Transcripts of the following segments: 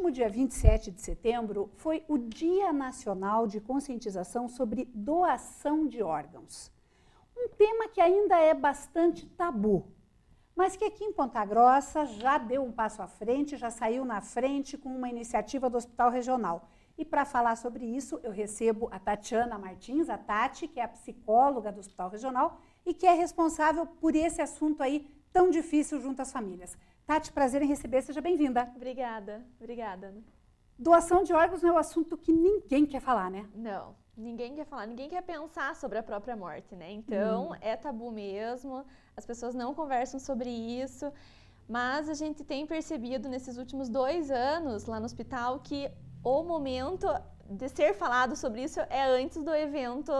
último dia 27 de setembro foi o Dia Nacional de Conscientização sobre Doação de Órgãos. Um tema que ainda é bastante tabu, mas que aqui em Ponta Grossa já deu um passo à frente, já saiu na frente com uma iniciativa do Hospital Regional. E para falar sobre isso, eu recebo a Tatiana Martins, a Tati, que é a psicóloga do Hospital Regional e que é responsável por esse assunto aí tão difícil junto às famílias. Tati, prazer em receber, seja bem-vinda. Obrigada, obrigada. Doação de órgãos não é um assunto que ninguém quer falar, né? Não, ninguém quer falar, ninguém quer pensar sobre a própria morte, né? Então, é tabu mesmo, as pessoas não conversam sobre isso, mas a gente tem percebido nesses últimos 2 anos lá no hospital que o momento de ser falado sobre isso é antes do evento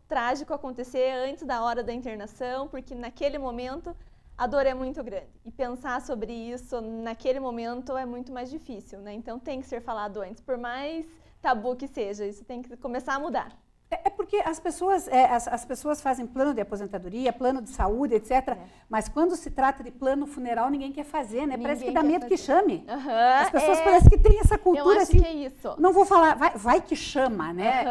trágico acontecer, antes da hora da internação, porque naquele momento a dor é muito grande. E pensar sobre isso naquele momento é muito mais difícil, né? Então tem que ser falado antes, por mais tabu que seja, isso tem que começar a mudar. É porque as pessoas fazem plano de aposentadoria, plano de saúde, etc. Mas quando se trata de plano funeral, ninguém quer fazer, né? Parece que dá medo que chame. As pessoas parecem que têm essa cultura eu acho assim. Que é isso. Não vou falar, vai que chama, né?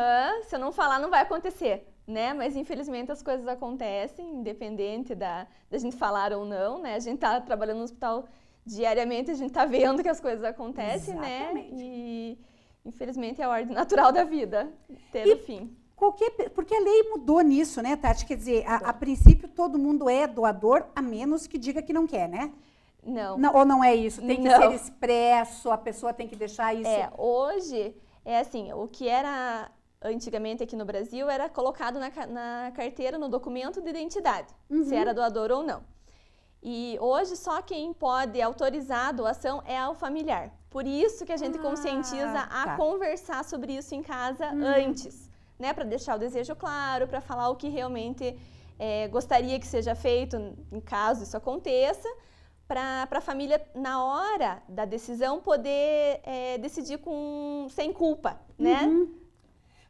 Se eu não falar, não vai acontecer. Né? Mas infelizmente as coisas acontecem, independente da gente falar ou não, né? A gente tá trabalhando no hospital diariamente, a gente tá vendo que as coisas acontecem, Exatamente. Né? E infelizmente é a ordem natural da vida, ter o fim. Porque a lei mudou nisso, né, Tati? Quer dizer, a princípio todo mundo é doador, a menos que diga que não quer, né? Não. Ou não é isso? Tem que ser expresso, a pessoa tem que deixar isso... Hoje é assim, o que era... Antigamente aqui no Brasil era colocado na carteira, no documento de identidade, se era doador ou não. E hoje só quem pode autorizar a doação é o familiar. Por isso que a gente conscientiza a conversar sobre isso em casa antes, né? Para deixar o desejo claro, para falar o que realmente gostaria que seja feito, em caso isso aconteça, para a família, na hora da decisão, poder decidir sem culpa, né?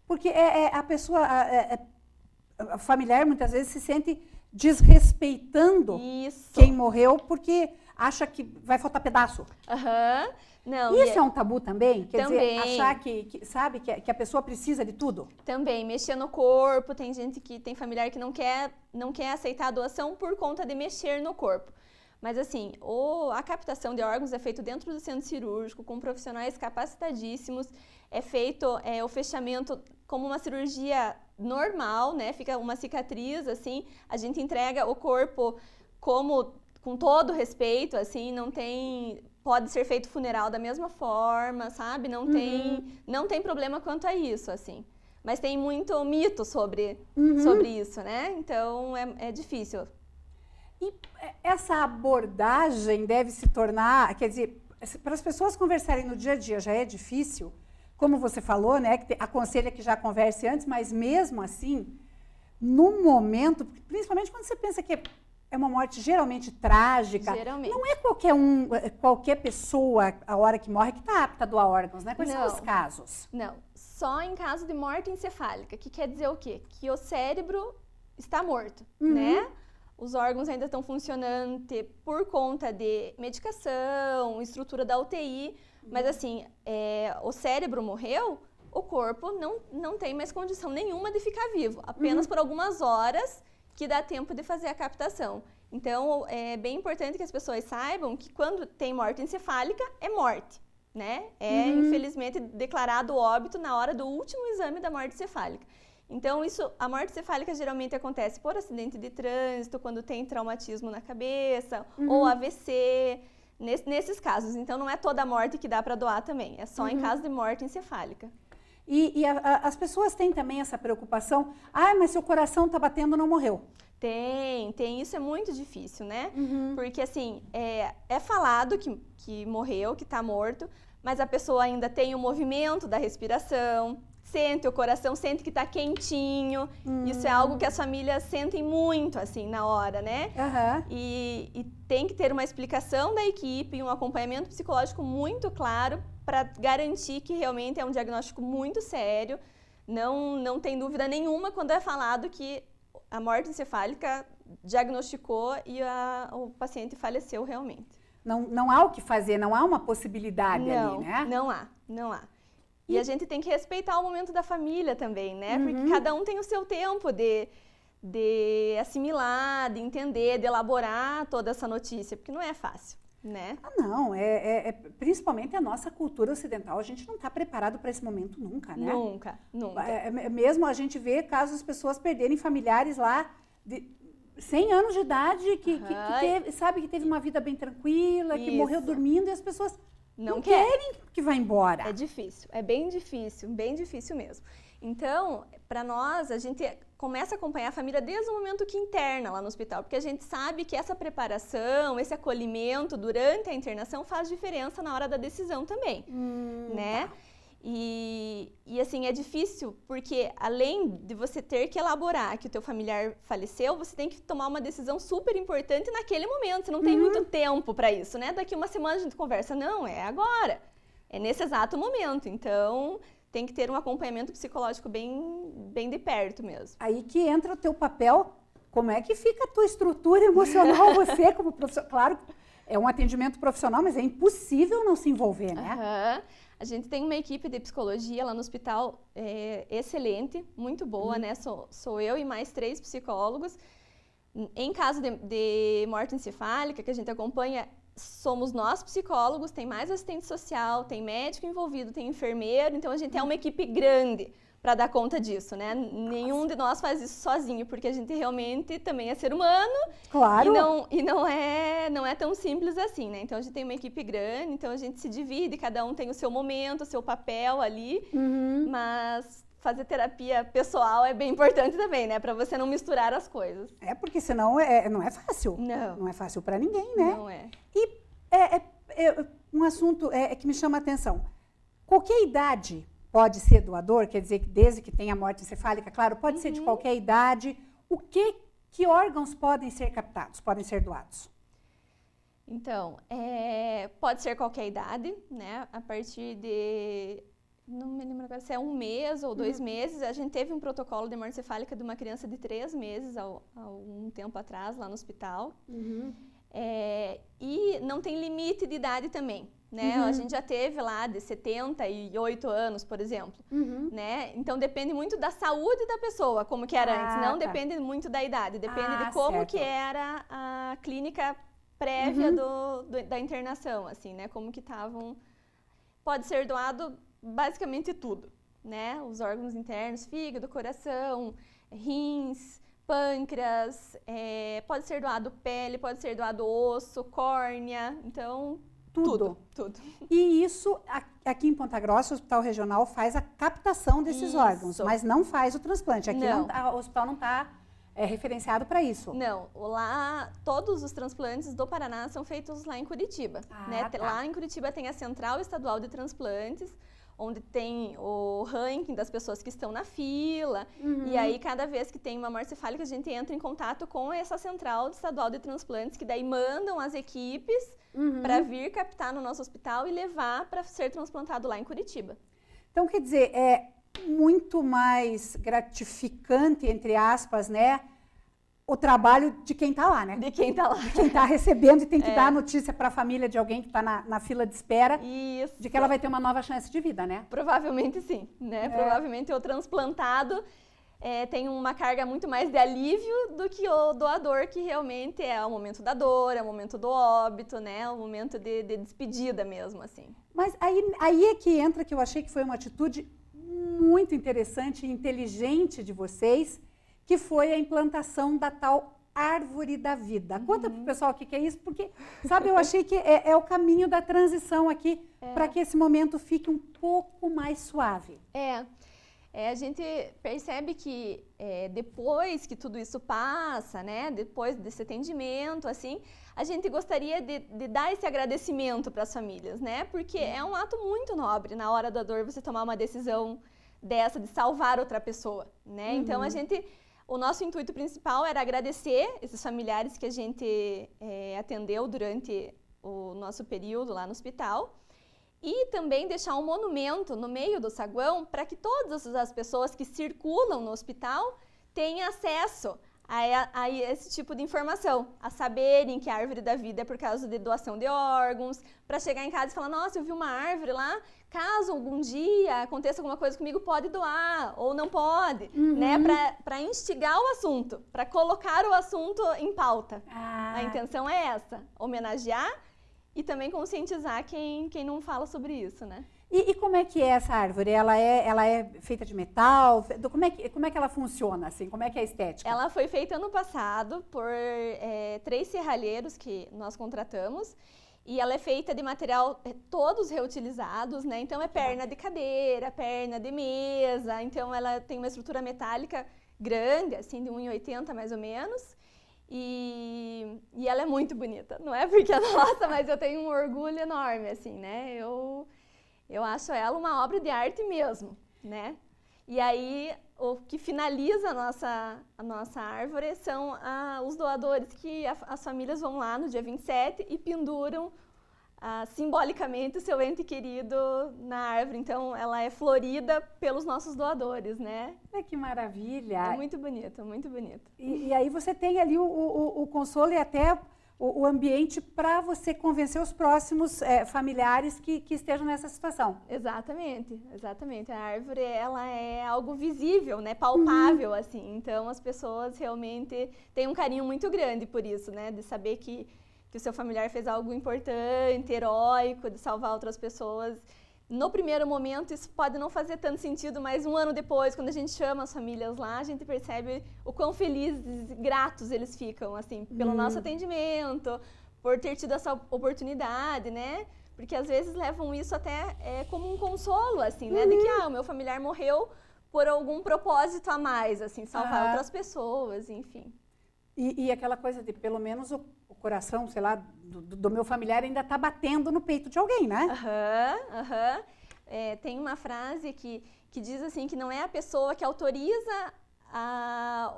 Porque a pessoa, a familiar muitas vezes se sente desrespeitando quem morreu porque acha que vai faltar pedaço. Não, isso é um tabu também? Quer também. dizer, achar que a pessoa precisa de tudo? Também, mexer no corpo, tem gente que tem familiar que não quer aceitar a doação por conta de mexer no corpo. Mas assim, a captação de órgãos é feito dentro do centro cirúrgico, com profissionais capacitadíssimos, é feito o fechamento como uma cirurgia normal, né? Fica uma cicatriz, assim, a gente entrega o corpo com todo respeito, assim, pode ser feito funeral da mesma forma, sabe? Não tem problema quanto a isso, assim. Mas tem muito mito sobre isso, né? Então é difícil. E essa abordagem deve se tornar, quer dizer, para as pessoas conversarem no dia a dia já é difícil, como você falou, né, que aconselha que já converse antes, mas mesmo assim, no momento, principalmente quando você pensa que é uma morte geralmente trágica, não é qualquer pessoa, a hora que morre, que está apta a doar órgãos, né? Quais são os casos? Não, só em caso de morte encefálica, que quer dizer o quê? Que o cérebro está morto, né? Os órgãos ainda estão funcionando por conta de medicação, estrutura da UTI, mas assim, o cérebro morreu, o corpo não tem mais condição nenhuma de ficar vivo, apenas por algumas horas que dá tempo de fazer a captação. Então, é bem importante que as pessoas saibam que quando tem morte encefálica, é morte, né? Infelizmente, declarado óbito na hora do último exame da morte encefálica. Então, a morte encefálica geralmente acontece por acidente de trânsito, quando tem traumatismo na cabeça, ou AVC, nesses casos. Então, não é toda morte que dá para doar também, é só em caso de morte encefálica. E as pessoas têm também essa preocupação, mas seu coração está batendo, não morreu. Tem, isso é muito difícil, né? Porque assim, é falado que morreu, que está morto, mas a pessoa ainda tem o movimento da respiração, sente o coração, sente que está quentinho. Isso é algo que as famílias sentem muito, assim, na hora, né? E tem que ter uma explicação da equipe, um acompanhamento psicológico muito claro para garantir que realmente é um diagnóstico muito sério. Não tem dúvida nenhuma quando é falado que a morte encefálica diagnosticou e o paciente faleceu realmente. não há o que fazer, não há uma possibilidade ali, né? Não há. E a gente tem que respeitar o momento da família também, né? Porque cada um tem o seu tempo de assimilar, de entender, de elaborar toda essa notícia, porque não é fácil, né? Não, principalmente a nossa cultura ocidental, a gente não está preparado para esse momento nunca, né? Nunca. Mesmo a gente vê casos as pessoas perderem familiares lá de 100 anos de idade, que teve uma vida bem tranquila, que morreu dormindo, e as pessoas não querem que vá embora. É difícil, é bem difícil mesmo. Então, para nós, a gente começa a acompanhar a família desde o momento que interna lá no hospital, porque a gente sabe que essa preparação, esse acolhimento durante a internação faz diferença na hora da decisão também, né? E assim, é difícil porque além de você ter que elaborar que o teu familiar faleceu, você tem que tomar uma decisão super importante naquele momento. Você não tem muito tempo para isso, né? Daqui uma semana a gente conversa. Não, é agora. É nesse exato momento. Então, tem que ter um acompanhamento psicológico bem de perto mesmo. Aí que entra o teu papel. Como é que fica a tua estrutura emocional, você como profissional? Claro, é um atendimento profissional, mas é impossível não se envolver, né? A gente tem uma equipe de psicologia lá no hospital excelente, muito boa, né? Sou eu e mais 3 psicólogos. Em caso de morte encefálica, que a gente acompanha, somos nós psicólogos, tem mais assistente social, tem médico envolvido, tem enfermeiro, então a gente é uma equipe grande para dar conta disso, né? Nenhum de nós faz isso sozinho, porque a gente realmente também é ser humano. Claro. E não é tão simples assim, né? Então a gente tem uma equipe grande, então a gente se divide, cada um tem o seu momento, o seu papel ali, mas fazer terapia pessoal é bem importante também, né? Para você não misturar as coisas. Porque senão não é fácil. Não é fácil para ninguém, né? Não é. E um assunto que me chama a atenção. Qualquer idade pode ser doador, quer dizer que desde que tenha morte encefálica, claro, pode ser de qualquer idade. Que órgãos podem ser captados, podem ser doados? Então, pode ser qualquer idade, né? A partir de, não me lembro agora se é 1 mês ou 2 meses. A gente teve um protocolo de morte encefálica de uma criança de 3 meses há um tempo atrás, lá no hospital. E não tem limite de idade também. Né? A gente já teve lá de 78 anos, por exemplo, né? Então depende muito da saúde da pessoa, como que era antes, não depende muito da idade, depende de como que era a clínica prévia da internação, assim, né? Como que estavam. Pode ser doado basicamente tudo, né? Os órgãos internos, fígado, coração, rins, pâncreas, pode ser doado pele, pode ser doado osso, córnea, então tudo. E isso, aqui em Ponta Grossa, o Hospital Regional faz a captação desses órgãos, mas não faz o transplante. Aqui o hospital não está referenciado para isso. Não, lá todos os transplantes do Paraná são feitos lá em Curitiba. Né? Lá em Curitiba tem a Central Estadual de Transplantes, onde tem o ranking das pessoas que estão na fila. E aí, cada vez que tem uma morte encefálica, a gente entra em contato com essa Central Estadual de Transplantes, que daí mandam as equipes para vir captar no nosso hospital e levar para ser transplantado lá em Curitiba. Então, quer dizer, é muito mais gratificante, entre aspas, né? O trabalho de quem está lá, né? De quem está lá. De quem está recebendo e tem que dar a notícia para a família de alguém que está na fila de espera. Isso. De que ela vai ter uma nova chance de vida, né? Provavelmente sim, né? Provavelmente o transplantado tem uma carga muito mais de alívio do que o doador, que realmente é o momento da dor, é o momento do óbito, né? O momento de despedida mesmo, assim. Mas aí é que entra que eu achei que foi uma atitude muito interessante e inteligente de vocês, que foi a implantação da tal árvore da vida. Conta pro pessoal o que é isso, porque, sabe, eu achei que é o caminho da transição aqui, para que esse momento fique um pouco mais suave. A gente percebe que depois que tudo isso passa, né, depois desse atendimento, assim, a gente gostaria de dar esse agradecimento para as famílias, né, porque é um ato muito nobre na hora da dor você tomar uma decisão dessa, de salvar outra pessoa, né, então o nosso intuito principal era agradecer esses familiares que a gente atendeu durante o nosso período lá no hospital e também deixar um monumento no meio do saguão para que todas as pessoas que circulam no hospital tenham acesso a esse tipo de informação, a saberem que a árvore da vida é por causa de doação de órgãos, para chegar em casa e falar, nossa, eu vi uma árvore lá, caso algum dia aconteça alguma coisa comigo, pode doar ou não pode, né? Para instigar o assunto, para colocar o assunto em pauta. A intenção é essa, homenagear e também conscientizar quem não fala sobre isso, né? E como é que é essa árvore? Ela é feita de metal? Como é que ela funciona, assim? Como é que é a estética? Ela foi feita ano passado por 3 serralheiros que nós contratamos. E ela é feita de material todos reutilizados, né? Então é perna de cadeira, perna de mesa. Então ela tem uma estrutura metálica grande, assim, de 1,80 mais ou menos. E ela é muito bonita. Não é porque é nossa, mas eu tenho um orgulho enorme, assim, né? Eu acho ela uma obra de arte mesmo, né? E aí, o que finaliza a nossa árvore são os doadores que as famílias vão lá no dia 27 e penduram simbolicamente o seu ente querido na árvore. Então, ela é florida pelos nossos doadores, né? Que maravilha! É muito bonito, muito bonito. E aí você tem ali o consolo e até o ambiente para você convencer os próximos familiares que estejam nessa situação. Exatamente, exatamente. A árvore, ela é algo visível, né, palpável, assim. Então, as pessoas realmente têm um carinho muito grande por isso, né, de saber que o seu familiar fez algo importante, heróico, de salvar outras pessoas. No primeiro momento, isso pode não fazer tanto sentido, mas um ano depois, quando a gente chama as famílias lá, a gente percebe o quão felizes e gratos eles ficam, assim, pelo nosso atendimento, por ter tido essa oportunidade, né? Porque às vezes levam isso até como um consolo, assim, né? De que, o meu familiar morreu por algum propósito a mais, assim, salvar outras pessoas, enfim. E aquela coisa de, pelo menos, o coração, sei lá, do meu familiar ainda está batendo no peito de alguém, né? Tem uma frase que diz assim, que não é a pessoa que autoriza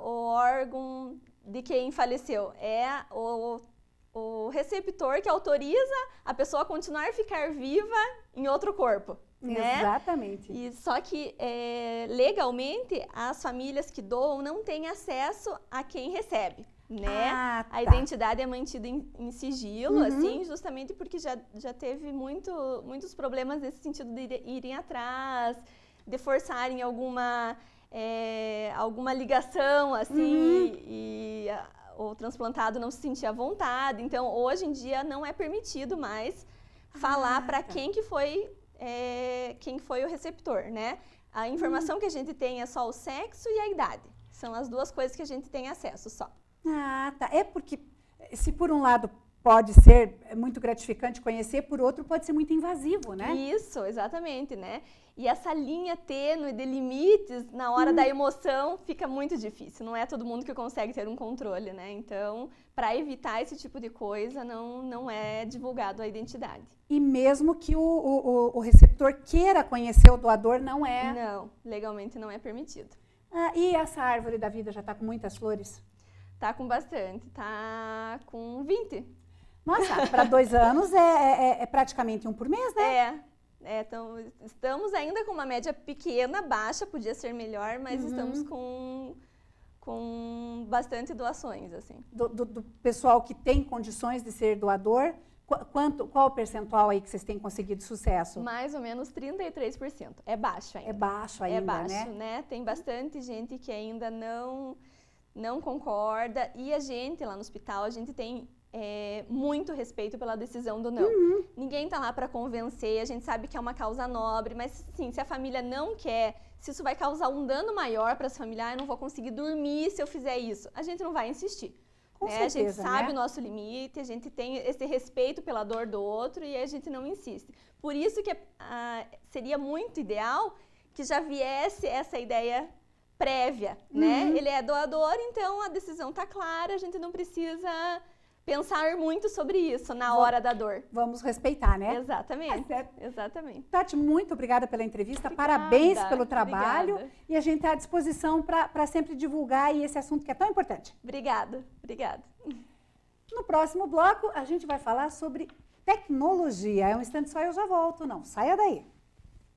o órgão de quem faleceu, é o receptor que autoriza a pessoa a continuar a ficar viva em outro corpo. Né? Exatamente. E só que, legalmente, as famílias que doam não têm acesso a quem recebe, né? A identidade é mantida em sigilo, assim, justamente porque já teve muitos problemas nesse sentido de irem atrás, de forçarem alguma ligação, assim, e o transplantado não se sentia à vontade. Então, hoje em dia, não é permitido mais falar para quem foi o receptor, né? A informação que a gente tem é só o sexo e a idade. São as 2 coisas que a gente tem acesso só. É porque, se por um lado pode ser muito gratificante conhecer, por outro pode ser muito invasivo, né? Isso, exatamente, né? E essa linha tênue de limites na hora da emoção fica muito difícil. Não é todo mundo que consegue ter um controle, né? Então, para evitar esse tipo de coisa, não é divulgado a identidade. E mesmo que o receptor queira conhecer o doador, não é? Não, legalmente não é permitido. E essa árvore da vida já está com muitas flores? Tá com bastante, tá com 20. Nossa, para 2 anos é praticamente um por mês, né? Então, estamos ainda com uma média pequena, baixa, podia ser melhor, mas estamos com bastante doações, assim. Do pessoal que tem condições de ser doador, qual o percentual aí que vocês têm conseguido sucesso? Mais ou menos 33%. É baixo ainda. É baixo ainda, né? Tem bastante gente que ainda não concorda. E a gente, lá no hospital, a gente tem muito respeito pela decisão do não. Ninguém está lá para convencer, a gente sabe que é uma causa nobre, mas sim, se a família não quer, se isso vai causar um dano maior para essa família, eu não vou conseguir dormir se eu fizer isso, a gente não vai insistir. Com certeza, a gente sabe, né? O nosso limite, a gente tem esse respeito pela dor do outro e a gente não insiste. Por isso que seria muito ideal que já viesse essa ideia prévia, né? Ele é doador, então a decisão está clara, a gente não precisa pensar muito sobre isso na hora da dor. Vamos respeitar, né? Exatamente, exatamente. Tati, muito obrigada pela entrevista, parabéns pelo trabalho. Obrigada. E a gente está à disposição para sempre divulgar aí esse assunto que é tão importante. Obrigada. No próximo bloco, a gente vai falar sobre tecnologia. É um instante só e eu já volto, não saia daí.